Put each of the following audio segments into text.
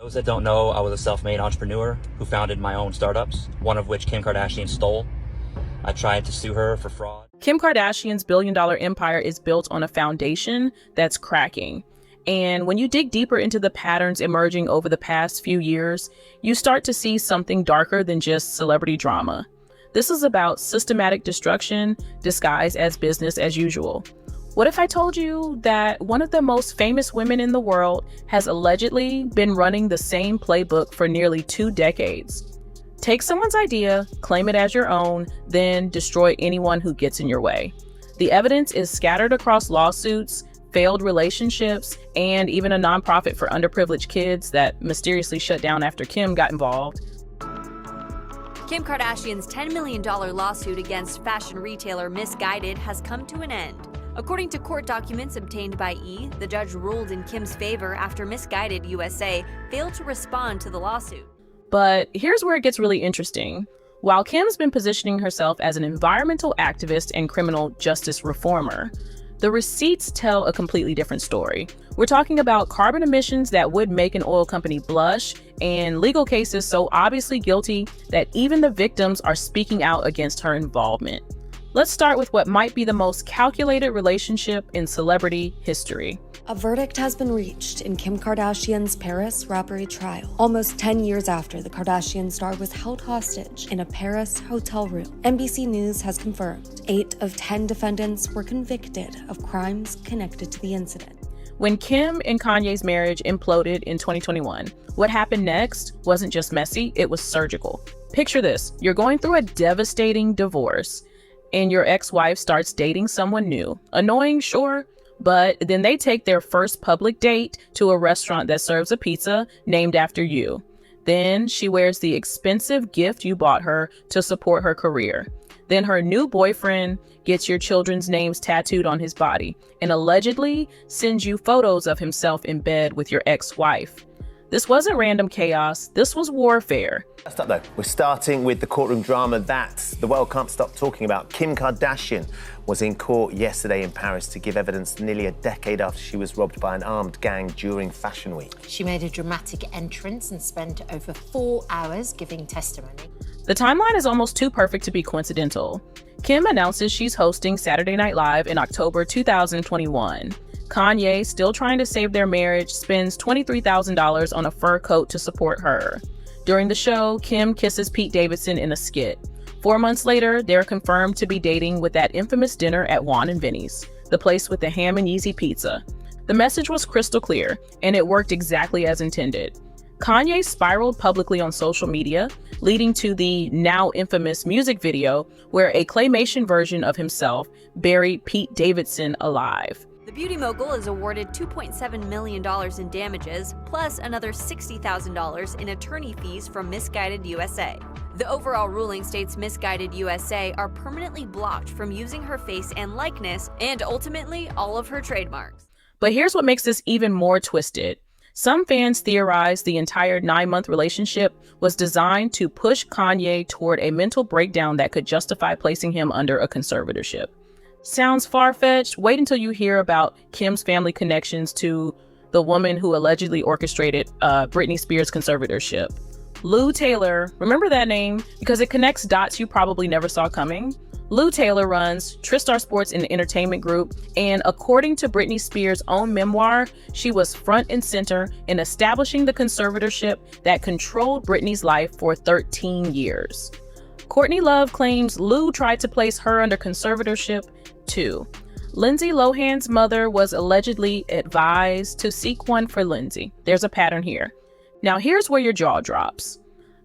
Those that don't know, I was a self-made entrepreneur who founded my own startups, one of which Kim Kardashian stole. I tried to sue her for fraud. Kim Kardashian's billion-dollar empire is built on a foundation that's cracking. And when you dig deeper into the patterns emerging over the past few years, you start to see something darker than just celebrity drama. This is about systematic destruction disguised as business as usual. What if I told you that one of the most famous women in the world has allegedly been running the same playbook for nearly 2 decades? Take someone's idea, claim it as your own, then destroy anyone who gets in your way. The evidence is scattered across lawsuits, failed relationships, and even a nonprofit for underprivileged kids that mysteriously shut down after Kim got involved. Kim Kardashian's $10 million lawsuit against fashion retailer Missguided has come to an end. According to court documents obtained by E!, the judge ruled in Kim's favor after Missguided USA failed to respond to the lawsuit. But here's where it gets really interesting. While Kim's been positioning herself as an environmental activist and criminal justice reformer, the receipts tell a completely different story. We're talking about carbon emissions that would make an oil company blush and legal cases so obviously guilty that even the victims are speaking out against her involvement. Let's start with what might be the most calculated relationship in celebrity history. A verdict has been reached in Kim Kardashian's Paris robbery trial, almost 10 years after the Kardashian star was held hostage in a Paris hotel room. NBC News has confirmed 8 of 10 defendants were convicted of crimes connected to the incident. When Kim and Kanye's marriage imploded in 2021, what happened next wasn't just messy, it was surgical. Picture this, you're going through a devastating divorce, and your ex-wife starts dating someone new. Annoying, sure, but then they take their first public date to a restaurant that serves a pizza named after you. Then she wears the expensive gift you bought her to support her career. Then her new boyfriend gets your children's names tattooed on his body and allegedly sends you photos of himself in bed with your ex-wife. This wasn't random chaos, this was warfare. First up though, we're starting with the courtroom drama that the world can't stop talking about. Kim Kardashian was in court yesterday in Paris to give evidence nearly a decade after she was robbed by an armed gang during Fashion Week. She made a dramatic entrance and spent over 4 hours giving testimony. The timeline is almost too perfect to be coincidental. Kim announces she's hosting Saturday Night Live in October 2021. Kanye, still trying to save their marriage, spends $23,000 on a fur coat to support her. During the show, Kim kisses Pete Davidson in a skit. 4 months later, they're confirmed to be dating with that infamous dinner at Juan and Vinny's, the place with the ham and Yeezy pizza. The message was crystal clear, and it worked exactly as intended. Kanye spiraled publicly on social media, leading to the now infamous music video where a claymation version of himself buried Pete Davidson alive. The beauty mogul is awarded $2.7 million in damages, plus another $60,000 in attorney fees from Missguided USA. The overall ruling states Missguided USA are permanently blocked from using her face and likeness, and ultimately all of her trademarks. But here's what makes this even more twisted. Some fans theorize the entire 9-month relationship was designed to push Kanye toward a mental breakdown that could justify placing him under a conservatorship. Sounds far-fetched? Wait until you hear about Kim's family connections to the woman who allegedly orchestrated Britney Spears' conservatorship. Lou Taylor, remember that name? Because it connects dots you probably never saw coming. Lou Taylor runs Tristar Sports in the entertainment group, and according to Britney Spears' own memoir, she was front and center in establishing the conservatorship that controlled Britney's life for 13 years. Courtney Love claims Lou tried to place her under conservatorship too. Lindsay Lohan's mother was allegedly advised to seek one for Lindsay. There's a pattern here. Now here's where your jaw drops.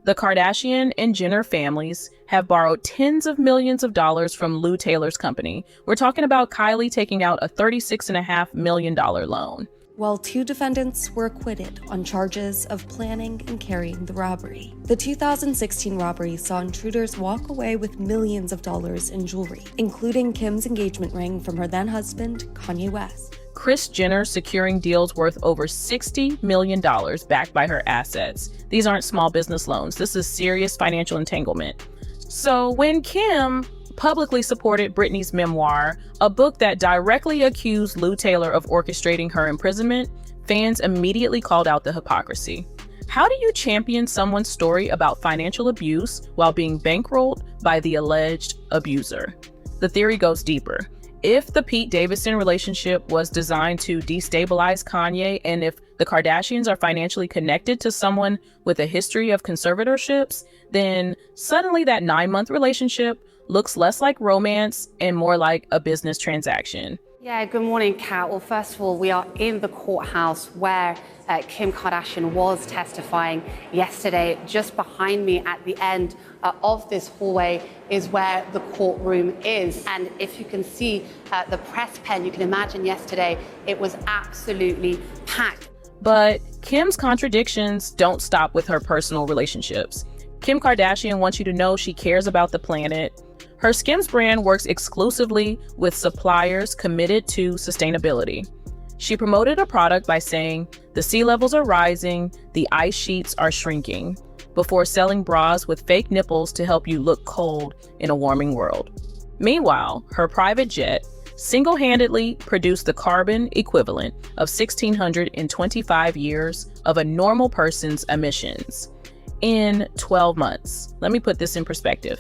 The Kardashian and Jenner families have borrowed tens of millions of dollars from Lou Taylor's company. We're talking about Kylie taking out a $36.5 million loan. While 2 defendants were acquitted on charges of planning and carrying the robbery. The 2016 robbery saw intruders walk away with millions of dollars in jewelry, including Kim's engagement ring from her then-husband, Kanye West. Kris Jenner securing deals worth over $60 million backed by her assets. These aren't small business loans. This is serious financial entanglement. So when Kim publicly supported Britney's memoir, a book that directly accused Lou Taylor of orchestrating her imprisonment, fans immediately called out the hypocrisy. How do you champion someone's story about financial abuse while being bankrolled by the alleged abuser? The theory goes deeper. If the Pete Davidson relationship was designed to destabilize Kanye, and if the Kardashians are financially connected to someone with a history of conservatorships, then suddenly that 9-month relationship looks less like romance and more like a business transaction. Yeah, good morning, Kat. Well, first of all, we are in the courthouse where Kim Kardashian was testifying yesterday. Just behind me at the end of this hallway is where the courtroom is. And if you can see the press pen, you can imagine yesterday it was absolutely packed. But Kim's contradictions don't stop with her personal relationships. Kim Kardashian wants you to know she cares about the planet. Her Skims brand works exclusively with suppliers committed to sustainability. She promoted a product by saying, "The sea levels are rising, the ice sheets are shrinking," before selling bras with fake nipples to help you look cold in a warming world. Meanwhile, her private jet single-handedly produced the carbon equivalent of 1,625 years of a normal person's emissions in 12 months. Let me put this in perspective.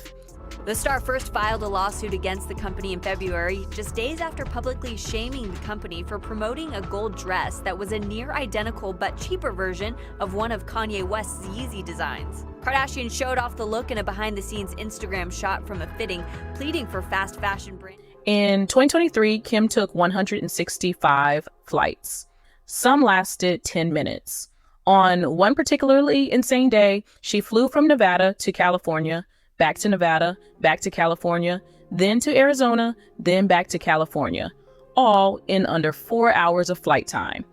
The star first filed a lawsuit against the company in February, just days after publicly shaming the company for promoting a gold dress that was a near identical but cheaper version of one of Kanye West's Yeezy designs. Kardashian showed off the look in a behind-the-scenes Instagram shot from a fitting, pleading for fast fashion brand. In 2023, Kim took 165 flights. Some lasted 10 minutes. On one particularly insane day, she flew from Nevada to California, back to Nevada, back to California, then to Arizona, then back to California, all in under 4 hours of flight time.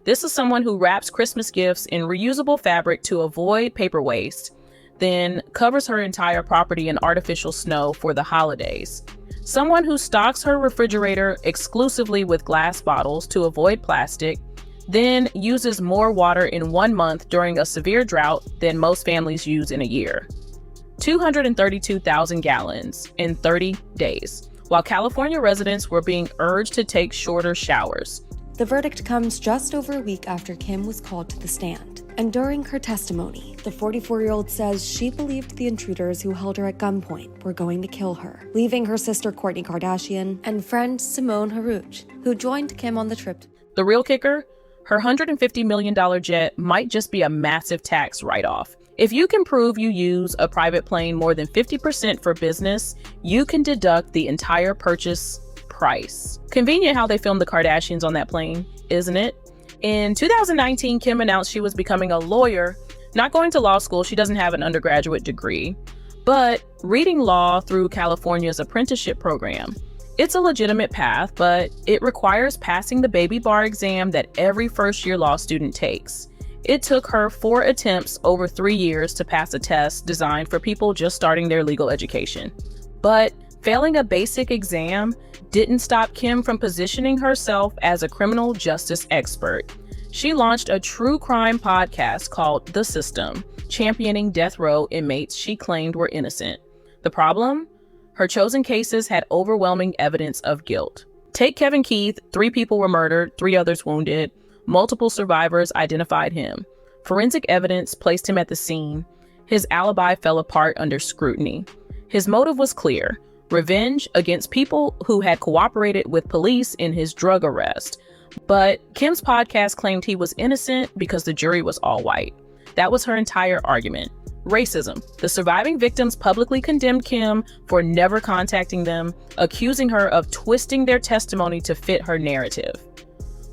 This is someone who wraps Christmas gifts in reusable fabric to avoid paper waste, then covers her entire property in artificial snow for the holidays. Someone who stocks her refrigerator exclusively with glass bottles to avoid plastic, then uses more water in 1 month during a severe drought than most families use in a year. 232,000 gallons in 30 days, while California residents were being urged to take shorter showers. The verdict comes just over a week after Kim was called to the stand. And during her testimony, the 44-year-old says she believed the intruders who held her at gunpoint were going to kill her, leaving her sister Kourtney Kardashian and friend Simone Harouch, who joined Kim on the trip. The real kicker? Her $150 million jet might just be a massive tax write-off. If you can prove you use a private plane more than 50% for business, you can deduct the entire purchase price. Convenient how they filmed the Kardashians on that plane, isn't it? In 2019, Kim announced she was becoming a lawyer, not going to law school. She doesn't have an undergraduate degree, but reading law through California's apprenticeship program. It's a legitimate path, but it requires passing the baby bar exam that every first-year law student takes. It took her 4 attempts over 3 years to pass a test designed for people just starting their legal education. But failing a basic exam didn't stop Kim from positioning herself as a criminal justice expert. She launched a true crime podcast called The System, championing death row inmates she claimed were innocent. The problem? Her chosen cases had overwhelming evidence of guilt. Take Kevin Keith, 3 people were murdered, 3 others wounded. Multiple survivors identified him. Forensic evidence placed him at the scene. His alibi fell apart under scrutiny. His motive was clear: revenge against people who had cooperated with police in his drug arrest. But Kim's podcast claimed he was innocent because the jury was all white. That was her entire argument. Racism. The surviving victims publicly condemned Kim for never contacting them, accusing her of twisting their testimony to fit her narrative.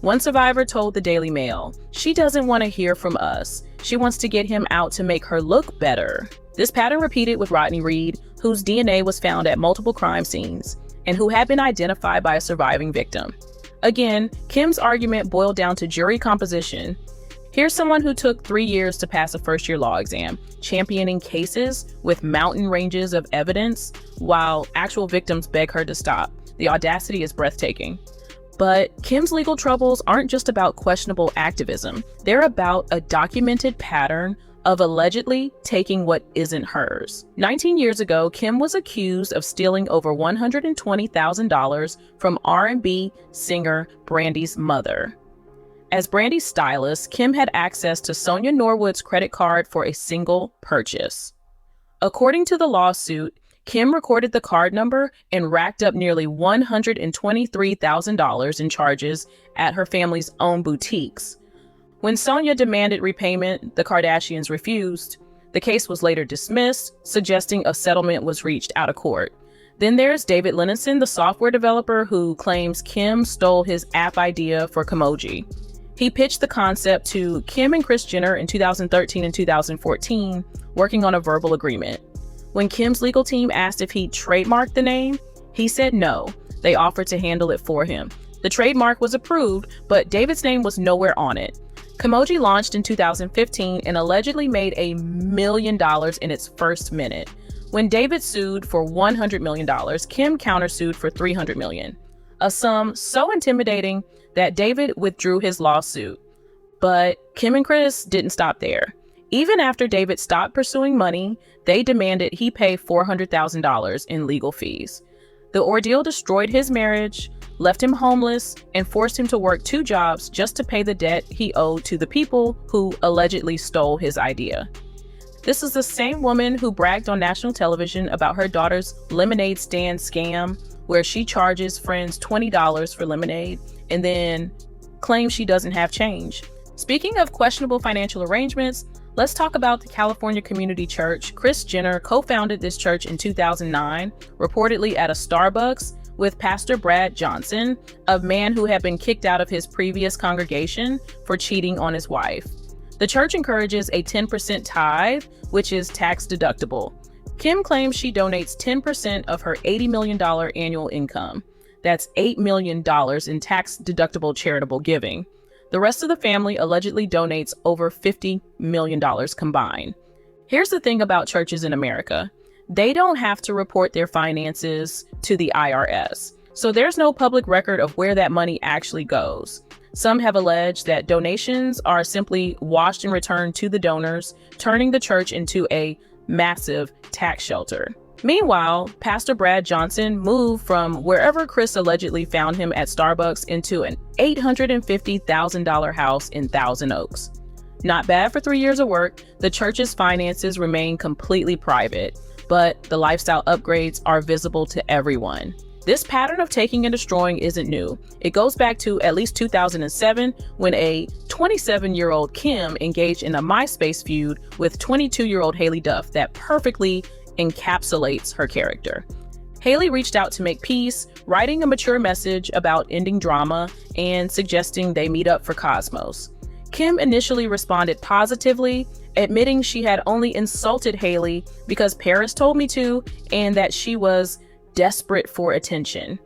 One survivor told the Daily Mail, "She doesn't want to hear from us. She wants to get him out to make her look better." This pattern repeated with Rodney Reed, whose DNA was found at multiple crime scenes and who had been identified by a surviving victim. Again, Kim's argument boiled down to jury composition. Here's someone who took 3 years to pass a first-year law exam, championing cases with mountain ranges of evidence while actual victims beg her to stop. The audacity is breathtaking. But Kim's legal troubles aren't just about questionable activism. They're about a documented pattern of allegedly taking what isn't hers. 19 years ago, Kim was accused of stealing over $120,000 from R&B singer Brandy's mother. As Brandy's stylist, Kim had access to Sonia Norwood's credit card for a single purchase. According to the lawsuit, Kim recorded the card number and racked up nearly $123,000 in charges at her family's own boutiques. When Sonia demanded repayment, the Kardashians refused. The case was later dismissed, suggesting a settlement was reached out of court. Then there's David Lenison, the software developer who claims Kim stole his app idea for Kimoji. He pitched the concept to Kim and Kris Jenner in 2013 and 2014, working on a verbal agreement. When Kim's legal team asked if he'd trademark the name, he said no. They offered to handle it for him. The trademark was approved, but David's name was nowhere on it. Kimoji launched in 2015 and allegedly made $1 million in its first minute. When David sued for $100 million, Kim countersued for $300 million, a sum so intimidating that David withdrew his lawsuit. But Kim and Kris didn't stop there. Even after David stopped pursuing money, they demanded he pay $400,000 in legal fees. The ordeal destroyed his marriage, left him homeless, and forced him to work 2 jobs just to pay the debt he owed to the people who allegedly stole his idea. This is the same woman who bragged on national television about her daughter's lemonade stand scam, where she charges friends $20 for lemonade and then claims she doesn't have change. Speaking of questionable financial arrangements, let's talk about the California Community Church. Kris Jenner co-founded this church in 2009, reportedly at a Starbucks, with Pastor Brad Johnson, a man who had been kicked out of his previous congregation for cheating on his wife. The church encourages a 10% tithe, which is tax deductible. Kim claims she donates 10% of her $80 million annual income. That's $8 million in tax deductible charitable giving. The rest of the family allegedly donates over $50 million combined. Here's the thing about churches in America. They don't have to report their finances to the IRS, so there's no public record of where that money actually goes. Some have alleged that donations are simply washed and returned to the donors, turning the church into a massive tax shelter. Meanwhile, Pastor Brad Johnson moved from wherever Kris allegedly found him at Starbucks into an $850,000 house in Thousand Oaks. Not bad for 3 years of work, the church's finances remain completely private, but the lifestyle upgrades are visible to everyone. This pattern of taking and destroying isn't new. It goes back to at least 2007, when a 27-year-old Kim engaged in a MySpace feud with 22-year-old Hailey Duff that perfectly encapsulates her character. Hailey reached out to make peace, writing a mature message about ending drama and suggesting they meet up for Cosmos. Kim initially responded positively, admitting she had only insulted Hailey because Paris told me to, and that she was desperate for attention.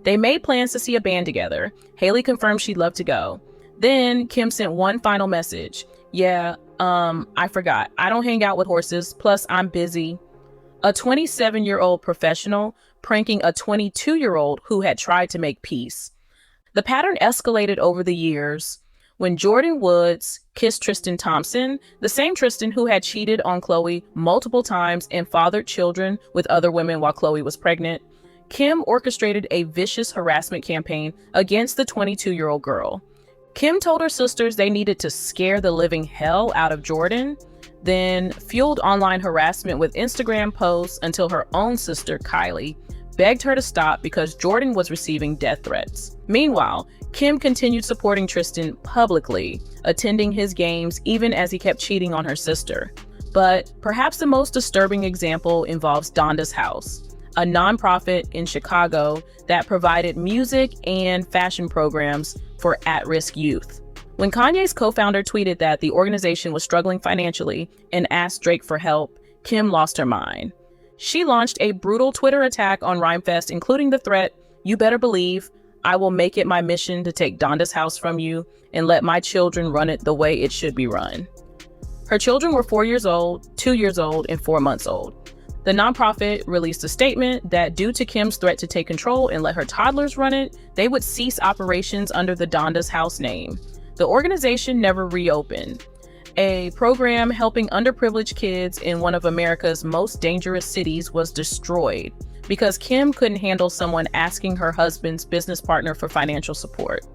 They made plans to see a band together. Hailey confirmed she'd love to go. Then Kim sent one final message. I forgot. I don't hang out with horses, plus I'm busy. A 27-year-old professional pranking a 22-year-old who had tried to make peace. The pattern escalated over the years when Jordyn Woods kissed Tristan Thompson, the same Tristan who had cheated on Khloe multiple times and fathered children with other women while Khloe was pregnant. Kim orchestrated a vicious harassment campaign against the 22-year-old girl. Kim told her sisters they needed to scare the living hell out of Jordyn, then fueled online harassment with Instagram posts until her own sister, Kylie, begged her to stop because Jordyn was receiving death threats. Meanwhile, Kim continued supporting Tristan publicly, attending his games even as he kept cheating on her sister. But perhaps the most disturbing example involves Donda's House, a nonprofit in Chicago that provided music and fashion programs for at-risk youth. When Kanye's co-founder tweeted that the organization was struggling financially and asked Drake for help, Kim lost her mind. She launched a brutal Twitter attack on Rhymefest, including the threat, "You better believe I will make it my mission to take Donda's House from you and let my children run it the way it should be run." Her children were 4 years old, 2 years old, and 4 months old. The nonprofit released a statement that due to Kim's threat to take control and let her toddlers run it, they would cease operations under the Donda's House name. The organization never reopened. A program helping underprivileged kids in one of America's most dangerous cities was destroyed because Kim couldn't handle someone asking her husband's business partner for financial support.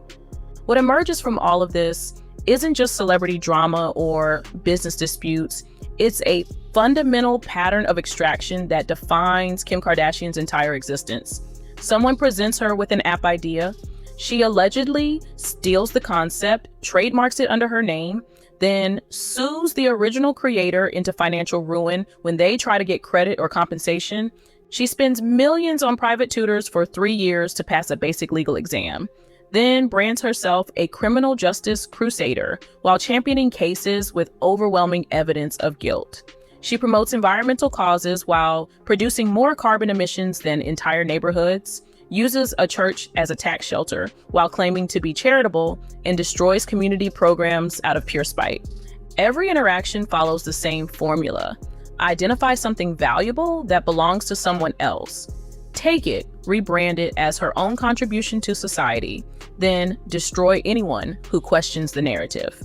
What emerges from all of this isn't just celebrity drama or business disputes. It's a fundamental pattern of extraction that defines Kim Kardashian's entire existence. Someone presents her with an app idea. She allegedly steals the concept, trademarks it under her name, then sues the original creator into financial ruin when they try to get credit or compensation. She spends millions on private tutors for 3 years to pass a basic legal exam, then brands herself a criminal justice crusader while championing cases with overwhelming evidence of guilt. She promotes environmental causes while producing more carbon emissions than entire neighborhoods, uses a church as a tax shelter while claiming to be charitable, and destroys community programs out of pure spite. Every interaction follows the same formula. Identify something valuable that belongs to someone else. Take it, rebrand it as her own contribution to society, then destroy anyone who questions the narrative.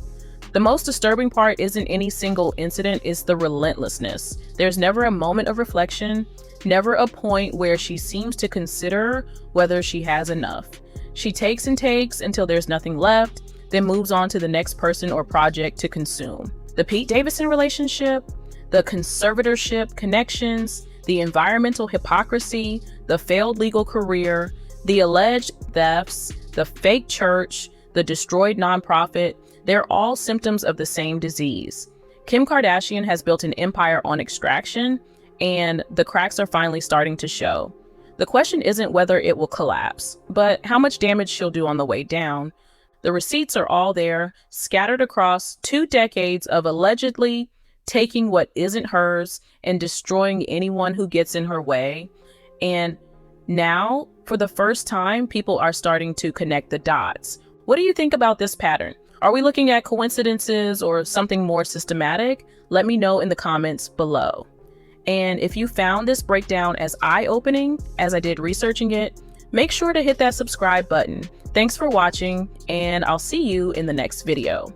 The most disturbing part isn't any single incident, it's the relentlessness. There's never a moment of reflection, never a point where she seems to consider whether she has enough. She takes and takes until there's nothing left, then moves on to the next person or project to consume. The Pete Davidson relationship, the conservatorship connections, the environmental hypocrisy, the failed legal career, the alleged thefts, the fake church, the destroyed nonprofit, they're all symptoms of the same disease. Kim Kardashian has built an empire on extraction, and the cracks are finally starting to show. The question isn't whether it will collapse, but how much damage she'll do on the way down. The receipts are all there, scattered across 2 decades of allegedly taking what isn't hers and destroying anyone who gets in her way. And now, for the first time, people are starting to connect the dots. What do you think about this pattern? Are we looking at coincidences or something more systematic? Let me know in the comments below. And if you found this breakdown as eye-opening as I did researching it, make sure to hit that subscribe button. Thanks for watching, and I'll see you in the next video.